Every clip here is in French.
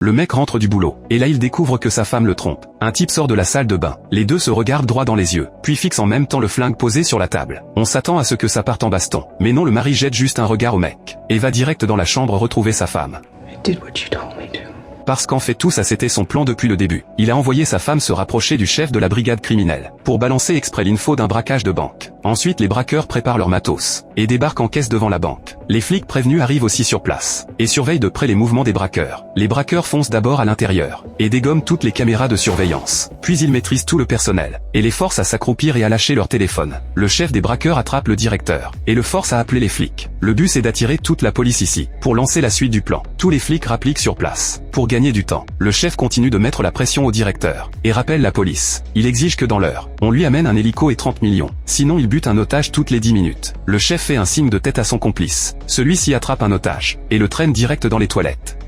Le mec rentre du boulot, et là il découvre que sa femme le trompe. Un type sort de la salle de bain. Les deux se regardent droit dans les yeux, puis fixent en même temps le flingue posé sur la table. On s'attend à ce que ça parte en baston. Mais non, le mari jette juste un regard au mec, et va direct dans la chambre retrouver sa femme. Parce qu'en fait tout ça c'était son plan depuis le début. Il a envoyé sa femme se rapprocher du chef de la brigade criminelle, pour balancer exprès l'info d'un braquage de banque. Ensuite les braqueurs préparent leur matos, et débarquent en caisse devant la banque. Les flics prévenus arrivent aussi sur place, et surveillent de près les mouvements des braqueurs. Les braqueurs foncent d'abord à l'intérieur, et dégomment toutes les caméras de surveillance. Puis ils maîtrisent tout le personnel, et les forcent à s'accroupir et à lâcher leur téléphone. Le chef des braqueurs attrape le directeur, et le force à appeler les flics. Le but c'est d'attirer toute la police ici, pour lancer la suite du plan. Tous les flics rappliquent sur place, pour gagner du temps. Le chef continue de mettre la pression au directeur, et rappelle la police. Il exige que dans l'heure, on lui amène un hélico et 30 millions. Sinon il bute un otage toutes les 10 minutes. Le chef fait un signe de tête à son complice. Celui-ci attrape un otage, et le traîne direct dans les toilettes.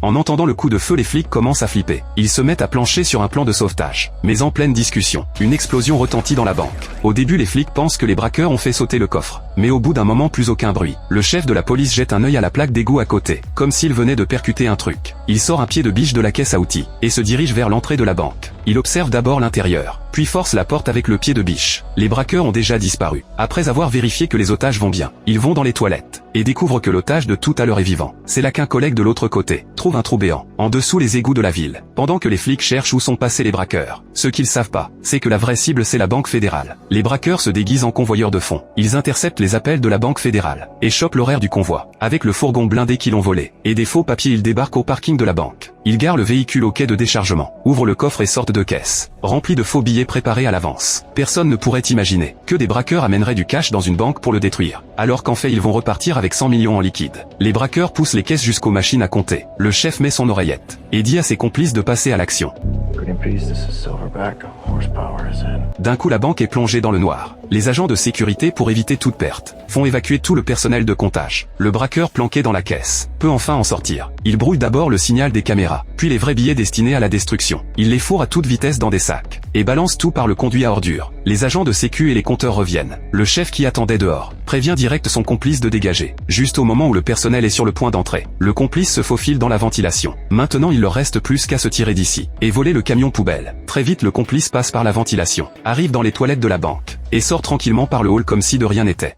En entendant le coup de feu, les flics commencent à flipper. Ils se mettent à plancher sur un plan de sauvetage. Mais en pleine discussion, une explosion retentit dans la banque. Au début les flics pensent que les braqueurs ont fait sauter le coffre. Mais au bout d'un moment plus aucun bruit. Le chef de la police jette un œil à la plaque d'égout à côté, comme s'il venait de percuter un truc. Il sort un pied de biche de la caisse à outils, et se dirige vers l'entrée de la banque. Il observe d'abord l'intérieur, puis force la porte avec le pied de biche. Les braqueurs ont déjà disparu. Après avoir vérifié que les otages vont bien, ils vont dans les toilettes, et découvrent que l'otage de tout à l'heure est vivant. C'est là qu'un collègue de l'autre côté trouve un trou béant, en dessous les égouts de la ville, pendant que les flics cherchent où sont passés les braqueurs. Ce qu'ils savent pas, c'est que la vraie cible c'est la Banque fédérale. Les braqueurs se déguisent en convoyeurs de fonds. Ils interceptent les appels de la Banque fédérale, et chopent l'horaire du convoi, avec le fourgon blindé qu'ils ont volé, et des faux papiers. Ils débarquent au parking de la banque. Ils garent le véhicule au quai de déchargement, ouvrent le coffre et sortent de caisse, remplis de faux billets préparés à l'avance. Personne ne pourrait imaginer que des braqueurs amèneraient du cash dans une banque pour le détruire, alors qu'en fait ils vont repartir avec 100 millions en liquide. Les braqueurs poussent les caisses jusqu'aux machines à compter. Le chef met son oreillette, et dit à ses complices de passer à l'action. D'un coup la banque est plongée dans le noir. Les agents de sécurité, pour éviter toute perte, font évacuer tout le personnel de comptage. Le braqueur planqué dans la caisse peut enfin en sortir. Il brouille d'abord le signal des caméras, puis les vrais billets destinés à la destruction. Il les fourre à toute vitesse dans des sacs, et balance tout par le conduit à ordures. Les agents de sécu et les compteurs reviennent. Le chef qui attendait dehors prévient direct son complice de dégager, juste au moment où le personnel est sur le point d'entrer. Le complice se faufile dans la ventilation. Maintenant il leur reste plus qu'à se tirer d'ici, et voler le camion poubelle. Très vite le complice passe par la ventilation, arrive dans les toilettes de la banque, et sort tranquillement par le hall comme si de rien n'était.